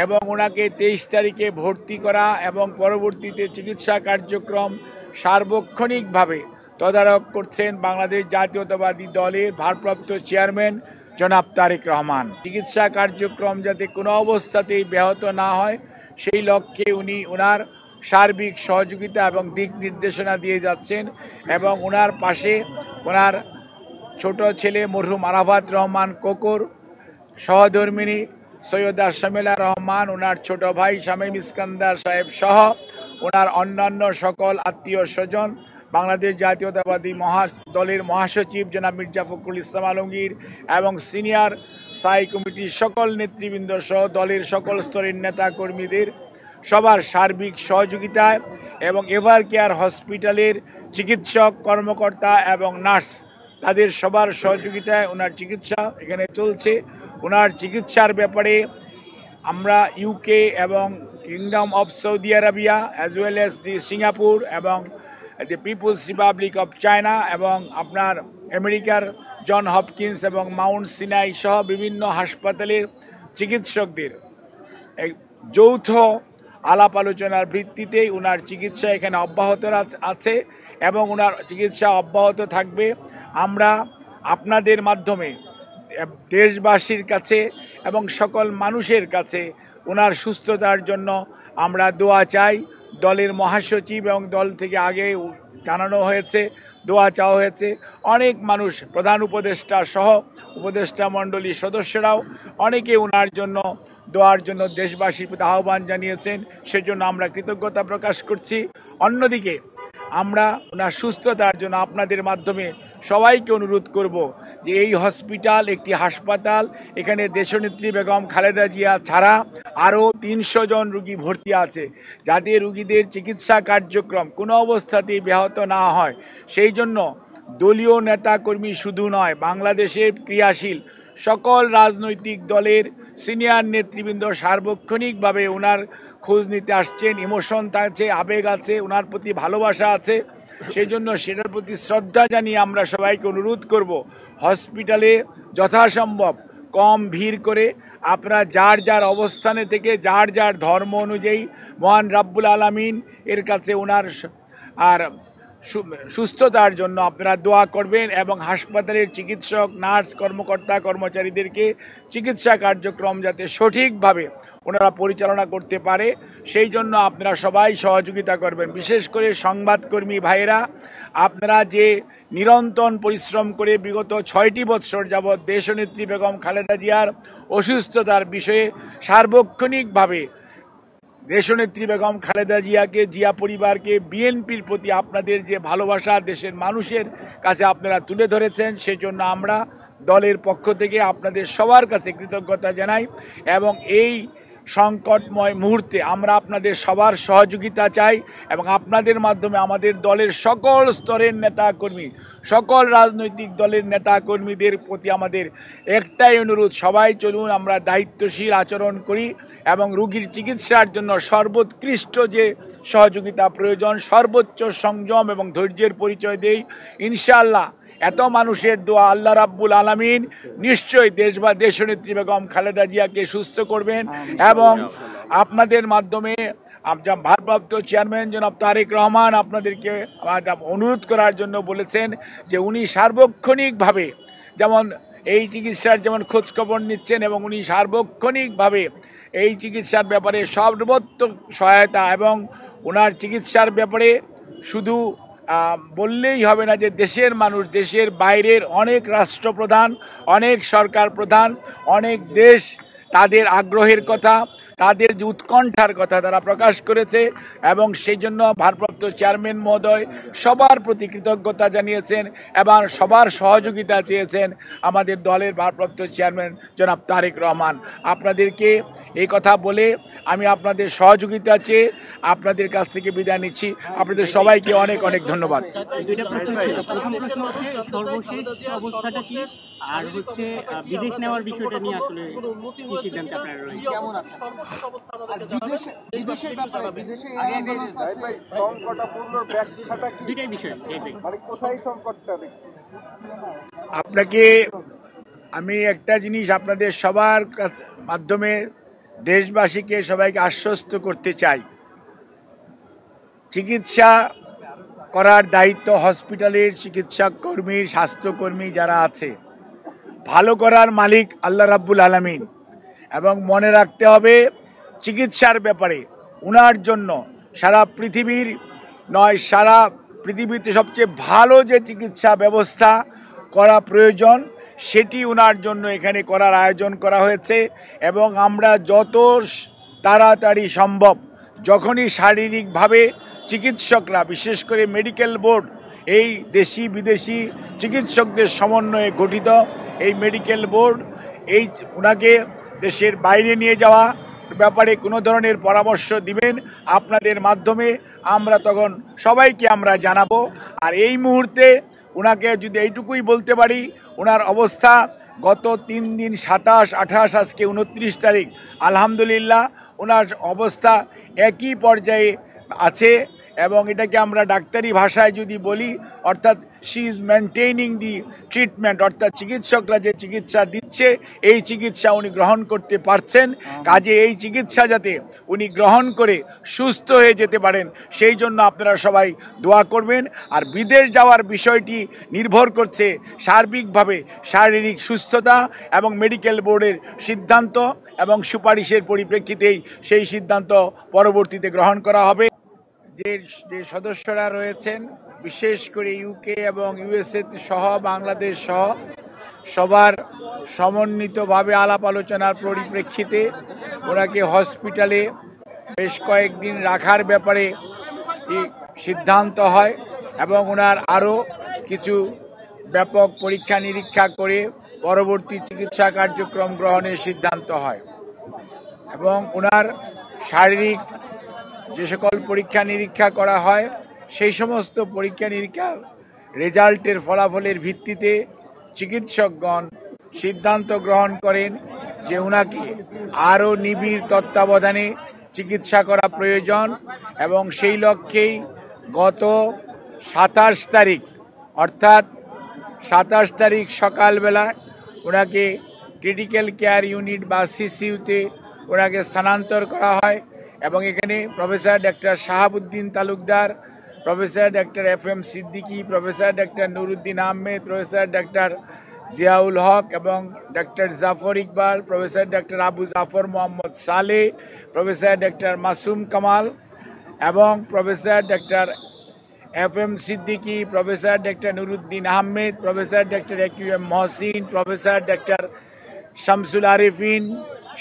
এবং ওনাকে 23 তারিখে ভর্তি করা এবং পরবর্তীতে চিকিৎসা কার্যক্রম সার্বক্ষণিকভাবে তদারক করছেন বাংলাদেশ জাতীয়তাবাদী দলের ভারপ্রাপ্ত চেয়ারম্যান জনাব তারেক রহমান। চিকিৎসা কার্যক্রম যাতে কোনো অবস্থাতেই ব্যাহত না হয় সেই লক্ষ্যে উনি ওনার সার্বিক সহযোগিতা এবং দিক নির্দেশনা দিয়ে যাচ্ছেন এবং ওনার পাশে ওনার ছোট ছেলে মরহুম আরাফাত রহমান কোকর, সহধর্মিনী সৈয়দা শামিলা রহমান, ওনার ছোট ভাই শামীম ইস্কান্দার সাহেব সহ ওনার অন্যান্য সকল আত্মীয় স্বজন, বাংলাদেশ জাতীয়তাবাদী দলের মহাসচিব জনাব মির্জা ফখরুল ইসলাম আলমগীর এবং সিনিয়র স্থায়ী কমিটির সকল নেতৃবৃন্দ সহ দলের সকল স্তরের নেতা কর্মীদের সবার সার্বিক সহযোগিতায় এবং এভার কেয়ার হসপিটালের চিকিৎসক কর্মকর্তা এবং নার্স তাদের সবার সহযোগিতায় ওনার চিকিৎসা এখানে চলছে। ওনার চিকিৎসার ব্যাপারে আমরা ইউকে এবং kingdom of Saudi Arabia as well as the Singapore এবং দি পিপুলস রিপাবলিক অফ চায়না এবং আপনার আমেরিকার জন হপকিন্স এবং মাউন্ট সিনাই সহ বিভিন্ন হাসপাতালের চিকিৎসকদের যৌথ আলাপ আলোচনার ভিত্তিতেই ওনার চিকিৎসা এখানে অব্যাহত আছে এবং ওনার চিকিৎসা অব্যাহত থাকবে। আমরা আপনাদের মাধ্যমে দেশবাসীর কাছে এবং সকল মানুষের কাছে ওনার সুস্থতার জন্য আমরা দোয়া চাই। দলের মহাসচিব এবং দল থেকে আগে জানানো হয়েছে, দোয়া চাওয়া হয়েছে। অনেক মানুষ, প্রধান উপদেষ্টা সহ উপদেষ্টা মণ্ডলীর সদস্যরাও অনেকে ওনার জন্য দোয়ার জন্য দেশবাসীর প্রতি আহ্বান জানিয়েছেন, সেজন্য আমরা কৃতজ্ঞতা প্রকাশ করছি। অন্যদিকে আমরা ওনার সুস্থতার জন্য আপনাদের মাধ্যমে সবাইকে অনুরোধ করব যে এই হসপিটাল একটি হাসপাতাল, এখানে দেশনেত্রী বেগম খালেদা জিয়া ছাড়া আরও 300 জন রুগী ভর্তি আছে, যাতে রুগীদের চিকিৎসা কার্যক্রম কোনো অবস্থাতেই ব্যাহত না হয় সেই জন্য দলীয় নেতাকর্মী শুধু নয়, বাংলাদেশের ক্রিয়াশীল সকল রাজনৈতিক দলের সিনিয়র নেতৃবৃন্দ সার্বক্ষণিকভাবে ওনার খোঁজ নিতে আসছেন। ইমোশন আছে, আবেগ আছে, ওনার প্রতি ভালোবাসা আছে, সেই জন্য সেটার প্রতি শ্রদ্ধা জানিয়ে আমরা সবাইকে অনুরোধ করব হসপিটালে যথাসম্ভব কম ভিড় করে আপনারা যার যার অবস্থানে থেকে যার যার ধর্ম অনুযায়ী মহান রাব্বুল আলামিন এর কাছে ওনার আর সুস্থতার জন্য আপনারা দোয়া করবেন এবং হাসপাতালের চিকিৎসক, নার্স, কর্মকর্তা, কর্মচারীদেরকে চিকিৎসা কার্যক্রম যাতে সঠিকভাবে ওনারা পরিচালনা করতে পারে সেই জন্য আপনারা সবাই সহযোগিতা করবেন। বিশেষ করে সংবাদকর্মী ভাইয়েরা, আপনারা যে নিরন্তর পরিশ্রম করে বিগত 6টি বৎসর যাবৎ দেশনেত্রী বেগম খালেদা জিয়ার অসুস্থতার বিষয়ে সার্বক্ষণিকভাবে দেশনেত্রী বেগম খালেদা জিয়াকে, জিয়া পরিবারকে, বিএনপির প্রতি আপনাদের যে ভালোবাসা দেশের মানুষের কাছে আপনারা তুলে ধরেছেন, সেজন্য আমরা দলের পক্ষ থেকে আপনাদের সবার কাছে কৃতজ্ঞতা জানাই এবং এই সংকটময় মুহূর্তে আমরা আপনাদের সবার সহযোগিতা চাই এবং আপনাদের মাধ্যমে আমাদের দলের সকল স্তরের নেতাকর্মী, সকল রাজনৈতিক দলের নেতাকর্মীদের প্রতি আমাদের একটাই অনুরোধ, সবাই চলুন আমরা দায়িত্বশীল আচরণ করি এবং রোগীর চিকিৎসার জন্য সর্বোৎকৃষ্ট যে সহযোগিতা প্রয়োজন সর্বোচ্চ সংযম এবং ধৈর্যের পরিচয় দেই। ইনশাআল্লাহ এত মানুষের দোয়া আল্লাহ রাব্বুল আলামিন নিশ্চয়ই দেশনেত্রী বেগম খালেদা জিয়াকে সুস্থ করবেন এবং আপনাদের মাধ্যমে ভারপ্রাপ্ত চেয়ারম্যান জনাব তারেক রহমান আপনাদেরকে অনুরোধ করার জন্য বলেছেন যে উনি সার্বক্ষণিকভাবে যেমন এই চিকিৎসার যেমন খোঁজখবর নিচ্ছেন এবং উনি সার্বক্ষণিকভাবে এই চিকিৎসার ব্যাপারে সর্বোত্তম সহায়তা এবং ওনার চিকিৎসার ব্যাপারে শুধু বললেই হবে না যে দেশের মানুষ, দেশের বাইরের অনেক রাষ্ট্রপ্রধান, অনেক সরকার প্রধান, অনেক দেশ তাদের আগ্রহের কথা, তাদের যে উৎকণ্ঠার কথা তারা প্রকাশ করেছে এবং সেই জন্য ভারপ্রাপ্ত চেয়ারম্যান মহোদয় সবার প্রতি কৃতজ্ঞতা জানিয়েছেন এবং সবার সহযোগিতা চেয়েছেন আমাদের দলের ভারপ্রাপ্ত চেয়ারম্যান জনাব তারেক রহমান। আপনাদেরকে এই কথা বলে আমি আপনাদের সহযোগিতা চেয়ে আপনাদের কাছ থেকে বিদায় নিচ্ছি। আপনাদের সবাইকে অনেক অনেক ধন্যবাদ। আর হচ্ছে বিদেশ নেওয়ার বিষয়টা নিয়ে আসলে কি সিদ্ধান্ত আপনারা রয়েছে? আপনাকে আমি একটা জিনিস আপনাদের সবার মাধ্যমে দেশবাসীকে সবাইকে আশ্বস্ত করতে চাই, চিকিৎসা করার দায়িত্ব হসপিটালের চিকিৎসা কর্মীর, স্বাস্থ্যকর্মী যারা আছে, ভালো করার মালিক আল্লাহ রাব্বুল আলামিন। এবং মনে রাখতে হবে চিকিৎসার ব্যাপারে উনার জন্য সারা পৃথিবীর নয়, সারা পৃথিবীতে সবচেয়ে ভালো যে চিকিৎসা ব্যবস্থা করা প্রয়োজন সেটি উনার জন্য এখানে করার আয়োজন করা হয়েছে। এবং আমরা যত তাড়াতাড়ি সম্ভব, যখনই শারীরিকভাবে চিকিৎসকরা, বিশেষ করে মেডিকেল বোর্ড, এই দেশি বিদেশি চিকিৎসকদের সমন্বয়ে গঠিত এই মেডিকেল বোর্ড এই ওনাকে দেশের বাইরে নিয়ে যাওয়া ব্যাপারে কোনো ধরনের পরামর্শ দিবেন আপনাদের মাধ্যমে, আমরা তখন সবাইকে আমরা জানাবো। আর এই মুহূর্তে ওনাকে যদি এইটুকুই বলতে পারি, ওনার অবস্থা গত 3 দিন 27, 28, আজকে 29 তারিখ, আলহামদুলিল্লাহ ওনার অবস্থা একই পর্যায়ে আছে। এবং এটাকে আমরা ডাক্তারি ভাষায় যদি বলি, অর্থাৎ শি ইজ মেনটেইনিং দি ট্রিটমেন্ট, অর্থাৎ চিকিৎসকরা যে চিকিৎসা দিচ্ছে এই চিকিৎসা উনি গ্রহণ করতে পারছেন। কাজে এই চিকিৎসা যাতে উনি গ্রহণ করে সুস্থ হয়ে যেতে পারেন সেই জন্য আপনারা সবাই দোয়া করবেন। আর বিদেশ যাওয়ার বিষয়টি নির্ভর করছে সার্বিকভাবে শারীরিক সুস্থতা এবং মেডিকেল বোর্ডের সিদ্ধান্ত এবং সুপারিশের পরিপ্রেক্ষিতেই সেই সিদ্ধান্ত পরবর্তীতে গ্রহণ করা হবে। যে সদস্যরা রয়েছেন, বিশেষ করে ইউকে এবং ইউএসএ সহ বাংলাদেশ সহ সবার সমন্বিতভাবে আলাপ আলোচনার পরিপ্রেক্ষিতে ওনাকে হসপিটালে বেশ কয়েকদিন রাখার ব্যাপারে সিদ্ধান্ত হয় এবং ওনার আরও কিছু ব্যাপক পরীক্ষা নিরীক্ষা করে পরবর্তী চিকিৎসা কার্যক্রম গ্রহণের সিদ্ধান্ত হয়। এবং ওনার শারীরিক যে সকল পরীক্ষা নিরীক্ষা করা হয় সেই সমস্ত পরীক্ষা নিরীক্ষার রেজাল্টের ফলাফলের ভিত্তিতে চিকিৎসকগণ সিদ্ধান্ত গ্রহণ করেন যে ওনাকে আরও নিবিড় তত্ত্বাবধানে চিকিৎসা করা প্রয়োজন। এবং সেই লক্ষ্যেই গত 27 তারিখ, অর্থাৎ 27 তারিখ সকালবেলা ওনাকে ক্রিটিক্যাল কেয়ার ইউনিট বা সিসিইউতে ওনাকে স্থানান্তর করা হয়। এবং এখানে professor doctor Shahabuddin Talukdar, professor doctor FM Siddiqui, professor doctor Nuruddin Ahmed, professor doctor Ziaul Haque এবং doctor Zafar Iqbal, professor doctor Abu Jafar Mohammad Saleh, professor doctor Masum Kamal এবং professor doctor FM Siddiqui, professor doctor Nuruddin Ahmed, professor doctor AQM Mohsin, professor doctor Shamsul Arefin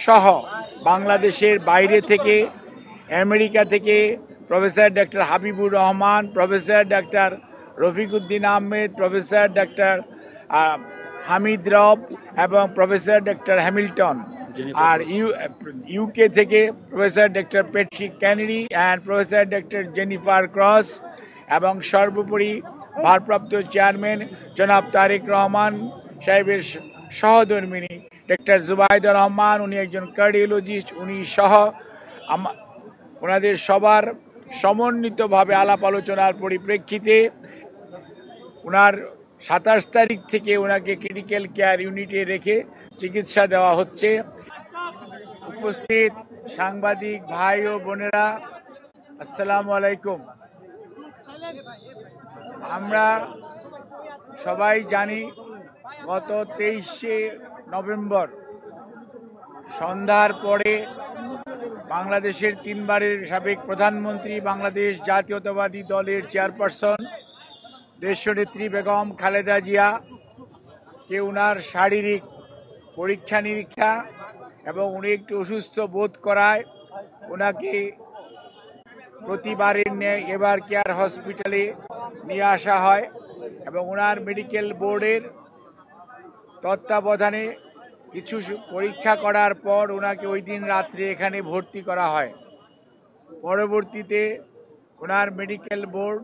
সহ বাংলাদেশের বাইরে থেকে, আমেরিকা থেকে professor doctor Habibur Rahman, professor doctor Rafiquddin Ahmed, professor doctor Hamid Rab এবং professor doctor Hamilton. আর UK থেকে professor doctor Patrick Kennedy and professor doctor Jennifer Cross. এবং সর্বোপরি ভারপ্রাপ্ত চেয়ারম্যান জনাব তারেক রহমান সাহেবের সহধর্মিনী ডক্টর জুবাইদা রহমান, উনি একজন কার্ডিওলজিস্ট, উনি সহ ওনাদের সবার সমন্বিতভাবে আলাপ আলোচনার পরিপ্রেক্ষিতে ওনার 27 তারিখ থেকে ওনাকে ক্রিটিক্যাল কেয়ার ইউনিটে রেখে চিকিৎসা দেওয়া হচ্ছে। উপস্থিত সাংবাদিক ভাই ও বোনেরা, আসসালামু আলাইকুম। আমরা সবাই জানি গত 23শে নভেম্বর সন্ধ্যার পরে বাংলাদেশের 3 বারের সাবেক প্রধানমন্ত্রী, বাংলাদেশ জাতীয়তাবাদী দলের চেয়ারপারসন দেশনেত্রী বেগম খালেদা জিয়া কে উনার শারীরিক পরীক্ষা নিরীক্ষা এবং উনি একটু অসুস্থ বোধ করায় ওনাকে প্রতিবারের ন্যায় এবার কেয়ার হসপিটালে নিয়ে আসা হয় এবং ওনার মেডিকেল বোর্ডের তত্ত্বাবধানে কিছু পরীক্ষা করার পর ওনাকে ওই দিন রাত্রে এখানে ভর্তি করা হয়। পরবর্তীতে ওনার মেডিকেল বোর্ড